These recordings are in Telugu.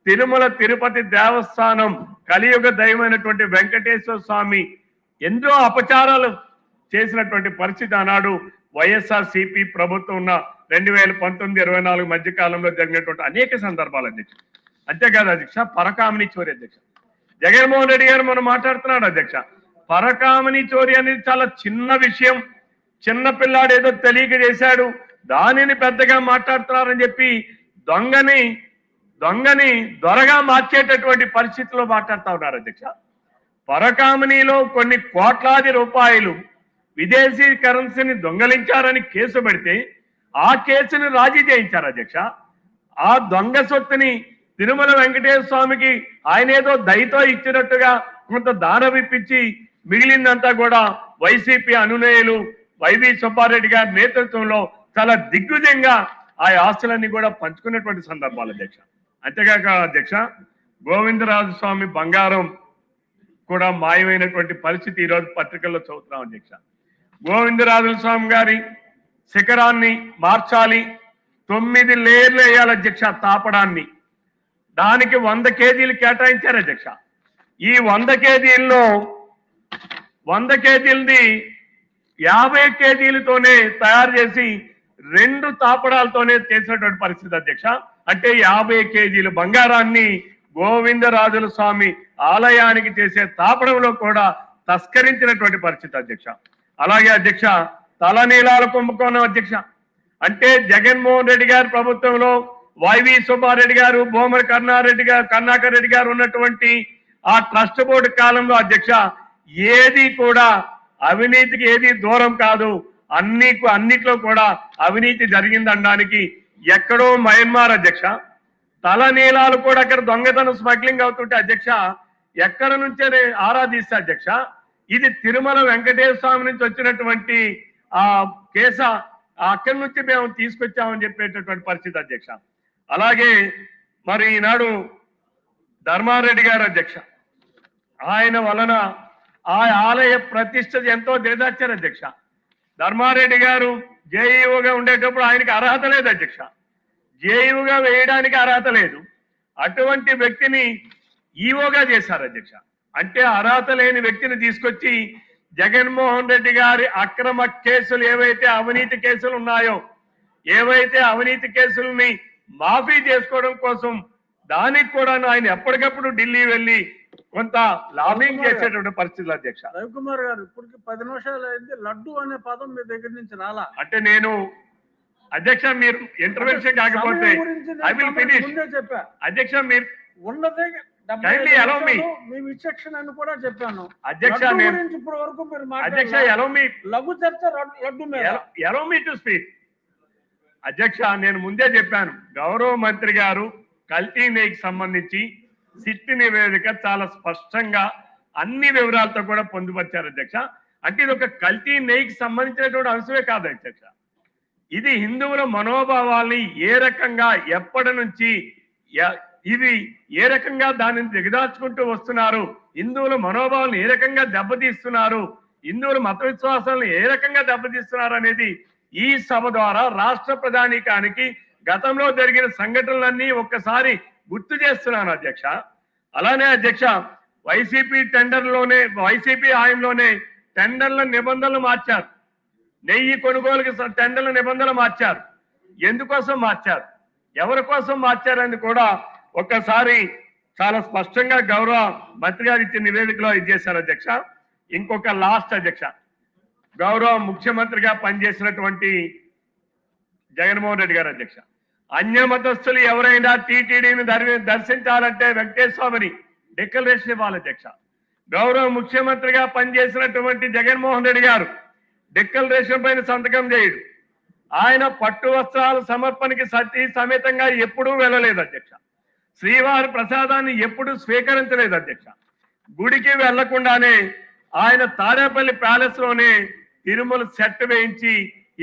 తిరుమల తిరుపతి దేవస్థానం కలియుగ దైవమైనటువంటి వెంకటేశ్వర స్వామి ఎన్నో అపచారాలు చేసినటువంటి పరిస్థితి ఆనాడు వైఎస్ఆర్సీపీ ప్రభుత్వం ఉన్న 2019-24 మధ్య కాలంలో జరిగినటువంటి అనేక సందర్భాలు అధ్యక్ష. అంతేకాదు అధ్యక్ష, పరకామణి చోరీ అధ్యక్ష. జగన్మోహన్ రెడ్డి గారు మనం మాట్లాడుతున్నాడు అధ్యక్ష. పరకామణి చోరీ అనేది చాలా చిన్న విషయం, చిన్న పిల్లాడు ఏదో తెలియక చేశాడు, దానిని పెద్దగా మాట్లాడుతున్నారని చెప్పి దొంగని దొరగా మార్చేటటువంటి పరిస్థితిలో మాట్లాడుతూ ఉన్నారు అధ్యక్ష. పరకామణిలో కొన్ని కోట్లాది రూపాయలు విదేశీ కరెన్సీని దొంగలించారని కేసు పెడితే ఆ కేసుని రాజీ చేయించారు అధ్యక్ష. ఆ దొంగ సొత్తుని తిరుమల వెంకటేశ్వర స్వామికి ఆయన ఏదో దయతో ఇచ్చినట్టుగా కొంత దానం ఇప్పించి మిగిలిందంతా కూడా వైసీపీ అనునయులు వైవి సుబ్బారెడ్డి గారి నేతృత్వంలో చాలా దిగ్విజయంగా ఆ ఆస్తులన్నీ కూడా పంచుకున్నటువంటి సందర్భాలు అధ్యక్ష. అంతేకాక అధ్యక్ష, గోవిందరాజు స్వామి బంగారం కూడా మాయమైనటువంటి పరిస్థితి ఈరోజు పత్రికల్లో చదువుతున్నాం అధ్యక్ష. గోవిందరాజు స్వామి గారి శిఖరాన్ని మార్చాలి, 9 లేయర్లు వేయాలి అధ్యక్ష తాపడాన్ని. దానికి 100 కేజీలు కేటాయించారు అధ్యక్ష. ఈ 100 కేజీల్లో 100 కేజీలది 50 కేజీలతోనే తయారు చేసి 2 తాపడాలతోనే చేసినటువంటి పరిస్థితి అధ్యక్ష. అంటే 50 కేజీలు బంగారాన్ని గోవిందరాజుల స్వామి ఆలయానికి చేసే తాపడంలో కూడా తస్కరించినటువంటి పరిస్థితి అధ్యక్ష. అలాగే అధ్యక్ష, తలనీలాల కుంభకోణం అధ్యక్ష. అంటే జగన్మోహన్ రెడ్డి గారి ప్రభుత్వంలో వైవి సుబ్బారెడ్డి గారు, భూమరి కరుణాకర్ రెడ్డి గారు ఉన్నటువంటి ఆ ట్రస్ట్ బోర్డు కాలంలో అధ్యక్ష ఏది కూడా అవినీతికి ఏది దూరం కాదు, అన్నిట్లో కూడా అవినీతి జరిగిందనడానికి ఎక్కడో మయన్మార్ అధ్యక్ష. తలనీలాలు కూడా అక్కడ దొంగతనం స్మగ్లింగ్ అవుతుంటే అధ్యక్ష ఎక్కడ నుంచే ఆరాధిస్తే అధ్యక్ష ఇది తిరుమల వెంకటేశ్వర స్వామి నుంచి వచ్చినటువంటి ఆ కేస అక్కడి నుంచి మేము తీసుకొచ్చామని చెప్పేటటువంటి పరిస్థితి అధ్యక్ష. అలాగే మరి ఈనాడు ధర్మారెడ్డి గారు అధ్యక్ష, ఆయన వలన ఆ ఆలయ ప్రతిష్ట ఎంతో దిగజార్చారు అధ్యక్ష. ధర్మారెడ్డి గారు జేఈఓగా ఉండేటప్పుడు ఆయనకి అర్హత లేదు అధ్యక్ష, జేఈఓగా వేయడానికి అర్హత లేదు. అటువంటి వ్యక్తిని ఈఓగా చేశారు అధ్యక్ష. అంటే అర్హత లేని వ్యక్తిని తీసుకొచ్చి జగన్మోహన్ రెడ్డి గారి అక్రమ కేసులు ఏవైతే అవినీతి కేసులు ఉన్నాయో, ఏవైతే అవినీతి కేసుల్ని మాఫీ చేసుకోవడం కోసం దానికి కూడా ఆయన ఎప్పటికప్పుడు ఢిల్లీ వెళ్ళి కొంత లాబింగ్ చేసేటువంటి పరిస్థితులు అధ్యక్ష. రవికుమార్ గారు, ఇప్పటికి 10 నిమిషాలు అయింది, లడ్డు అనే పదం మీ దగ్గర నుంచి రాలా. అంటే నేను అధ్యక్ష మీరు ఇంటర్వెన్షన్ కాకపోతే ఐ విల్ ఫినిష్ చెప్పా అధ్యక్ష. మీరు ఉన్నదే kindly allow me మీ విచక్షణ అని కూడా చెప్పాను అధ్యక్ష. నేను ఇప్పటి వరకు మీరు అధ్యక్ష allow me లఘు చర్చ లడ్డు మీద allow me to speak అధ్యక్ష. నేను ముందే చెప్పాను, గౌరవ మంత్రి గారు కల్తీ నెయ్యికి సంబంధించి సిట్ నివేదిక చాలా స్పష్టంగా అన్ని వివరాలతో కూడా పొందుపరిచారు అధ్యక్ష. అంటే ఇది ఒక కల్తీ నెయ్యికి సంబంధించినటువంటి అంశమే కాదు అధ్యక్ష, ఇది హిందువుల మనోభావాల్ని ఏ రకంగా ఎప్పటి నుంచి ఇది ఏ రకంగా దానిని దిగదార్చుకుంటూ వస్తున్నారు, హిందువుల మనోభావాలను ఏ రకంగా దెబ్బతీస్తున్నారు, హిందువుల మత విశ్వాసాలను ఏ రకంగా దెబ్బతీస్తున్నారు అనేది ఈ సభ ద్వారా రాష్ట్ర ప్రధానికానికి గతంలో జరిగిన సంఘటనలన్నీ ఒక్కసారి గుర్తు చేస్తున్నాను అధ్యక్ష. అలానే అధ్యక్ష, వైసీపీ హాయంలోనే టెండర్ల నిబంధనలు మార్చారు, నెయ్యి కొనుగోలుకి టెండర్ల నిబంధనలు మార్చారు. ఎందుకోసం మార్చారు, ఎవరి కోసం మార్చారని కూడా ఒక్కసారి చాలా స్పష్టంగా గౌరవ మంత్రి గారు ఇచ్చిన నివేదికలో ఇచ్చేశారు అధ్యక్ష. ఇంకొక లాస్ట్ అధ్యక్ష, గౌరవ ముఖ్యమంత్రిగా పనిచేసినటువంటి జగన్మోహన్ రెడ్డి గారు అధ్యక్ష, అన్యమతస్తులు ఎవరైనా టీటీడీని దర్శించాలంటే వెంకటేశ్వర స్వామిని డిక్లరేషన్ ఇవ్వాలి అధ్యక్ష. గౌరవ ముఖ్యమంత్రిగా పనిచేసినటువంటి జగన్మోహన్ రెడ్డి గారు డిక్లరేషన్ పైన సంతకం చేయడు. ఆయన పట్టు వస్త్రాల సమర్పణకి సతీ సమేతంగా ఎప్పుడూ వెళ్ళలేదు అధ్యక్ష. శ్రీవారి ప్రసాదాన్ని ఎప్పుడూ స్వీకరించలేదు అధ్యక్ష. గుడికి వెళ్లకుండానే ఆయన తాడేపల్లి ప్యాలెస్ లోనే తిరుమల సెట్ వేయించి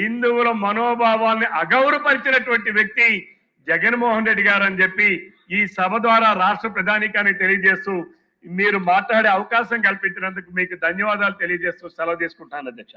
హిందువుల మనోభావాల్ని అగౌరవపరిచినటువంటి వ్యక్తి జగన్మోహన్ రెడ్డి గారు అని చెప్పి ఈ సభ ద్వారా రాష్ట్ర ప్రధానికానికి తెలియజేస్తూ మీరు మాట్లాడే అవకాశం కల్పించినందుకు మీకు ధన్యవాదాలు తెలియజేస్తూ సెలవు తీసుకుంటాను అధ్యక్ష.